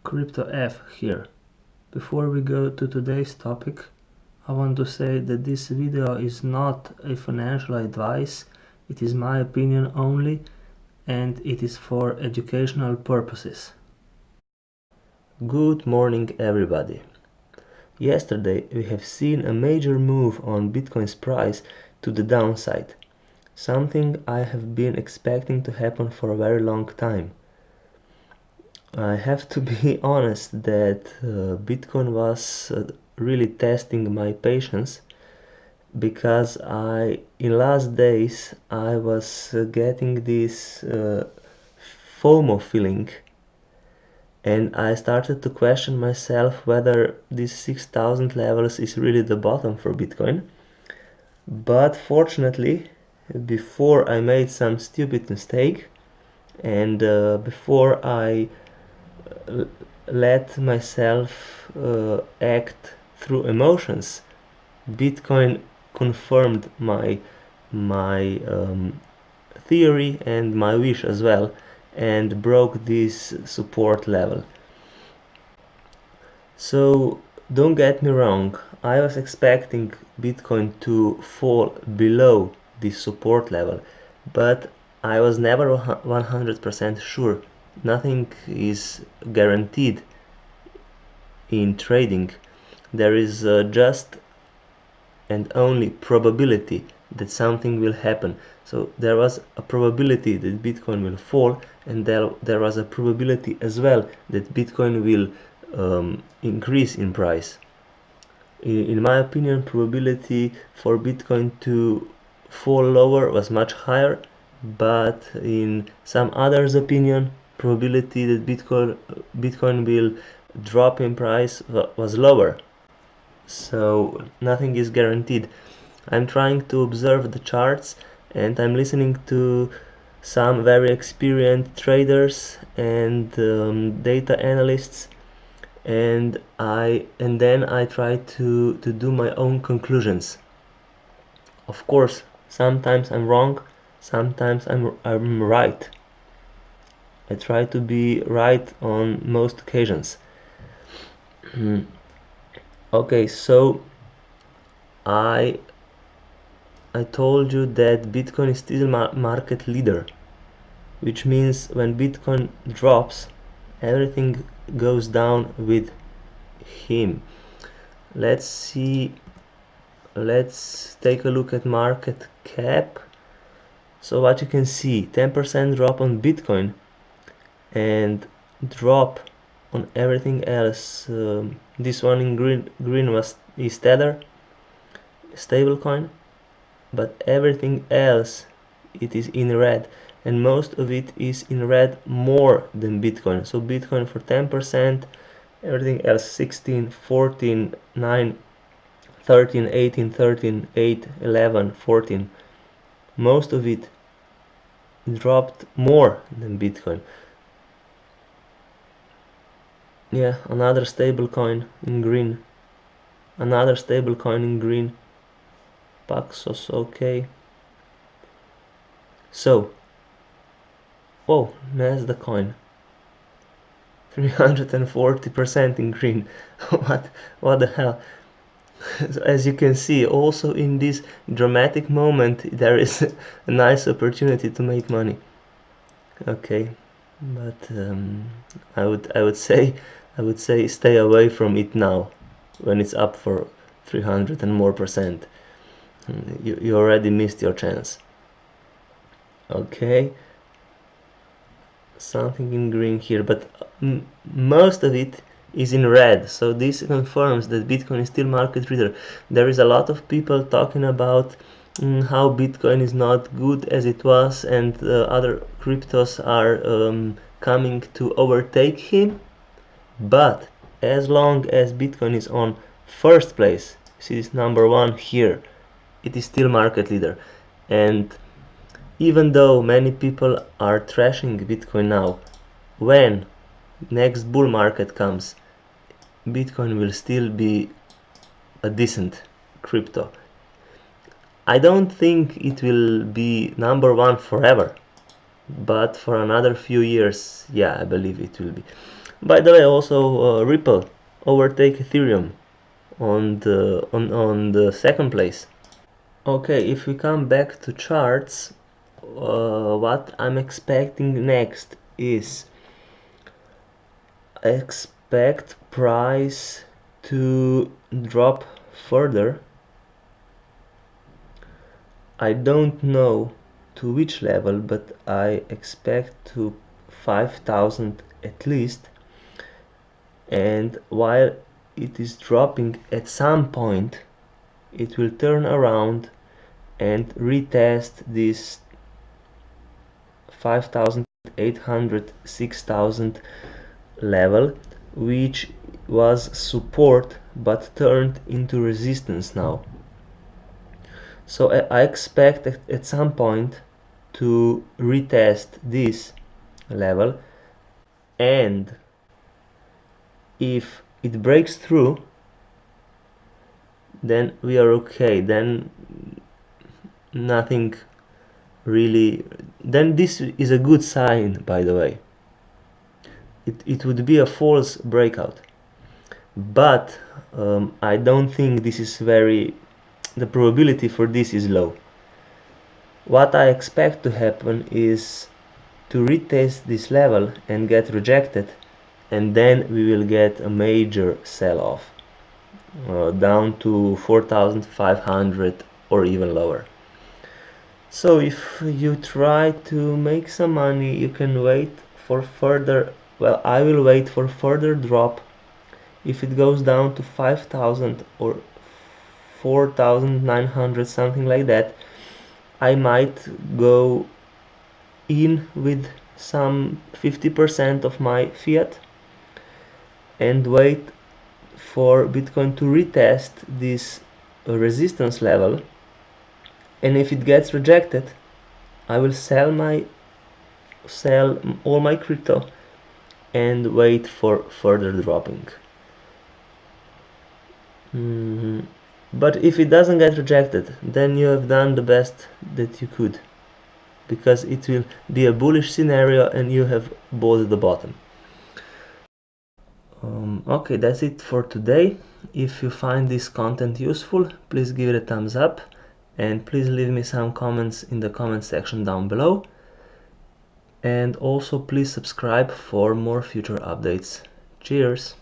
Crypto F here. Before we go to today's topic, I want to say that this video is not a financial advice, it is my opinion only, and it is for educational purposes. Good morning everybody. Yesterday we have seen a major move on Bitcoin's price to the downside, something I have been expecting to happen for a very long time. I have to be honest that Bitcoin was really testing my patience, because in last days I was getting this FOMO feeling, and I started to question myself whether this 6,000 levels is really the bottom for Bitcoin. But fortunately, before I made some stupid mistake, and before I let myself act through emotions, Bitcoin confirmed my theory and my wish as well, and broke this support level. So don't get me wrong, I was expecting Bitcoin to fall below this support level, but I was never 100% sure. Nothing is guaranteed in trading. There is just and only probability that something will happen. So there was a probability that Bitcoin will fall, and there was a probability as well that Bitcoin will increase in price. In my opinion, probability for Bitcoin to fall lower was much higher, but in some others' opinion, probability that Bitcoin will drop in price was lower. So nothing is guaranteed. I'm trying to observe the charts, and I'm listening to some very experienced traders and data analysts, and then I try to do my own conclusions. Of course, sometimes I'm wrong, sometimes I'm right. I try to be right on most occasions. Okay, so I told you that Bitcoin is still market leader, which means when Bitcoin drops, everything goes down with him. Let's take a look at market cap. So what you can see, 10% drop on Bitcoin and drop on everything else. This one in green is Tether, stablecoin, but everything else it is in red, and most of it is in red more than Bitcoin. So Bitcoin for 10%, everything else 16, 14, 9, 13, 18, 13, 8, 11, 14, most of it dropped more than Bitcoin. Yeah, another stable coin in green, another stable coin in green, Paxos, okay. So, whoa, Nasdaq coin, 340% in green. what the hell? As you can see, also in this dramatic moment there is a nice opportunity to make money. Okay, but I would say stay away from it now when it's up for 300 and more percent. You already missed your chance. Okay, something in green here, but most of it is in red, so this confirms that Bitcoin is still market leader. There is a lot of people talking about how Bitcoin is not good as it was, and other cryptos are coming to overtake him. But as long as Bitcoin is on first place, see this number one here, it is still market leader. And even though many people are trashing Bitcoin now, when next bull market comes, Bitcoin will still be a decent crypto. I don't think it will be number one forever, but for another few years, yeah, I believe it will be. By the way, also Ripple overtake Ethereum on the second place. Okay, if we come back to charts, what I'm expecting next is I expect price to drop further. I don't know to which level, but I expect to 5,000 at least. And while it is dropping, at some point it will turn around and retest this 5,800, 6,000 level, which was support but turned into resistance now. So I expect at some point to retest this level, and if it breaks through, then we are okay. Then nothing really, then this is a good sign, by the way. It would be a false breakout, but I don't think this is the probability for this is low. What I expect to happen is to retest this level and get rejected, and then we will get a major sell-off down to 4,500 or even lower. So if you try to make some money, you can wait for further, well, I will wait for further drop. If it goes down to 5,000 or 4,900, something like that, I might go in with some 50% of my fiat and wait for Bitcoin to retest this resistance level. And if it gets rejected, I will sell all my crypto and wait for further dropping. But if it doesn't get rejected, then you have done the best that you could, because it will be a bullish scenario and you have bought the bottom. Okay, that's it for today. If you find this content useful, please give it a thumbs up, and please leave me some comments in the comment section down below. And also please subscribe for more future updates. Cheers!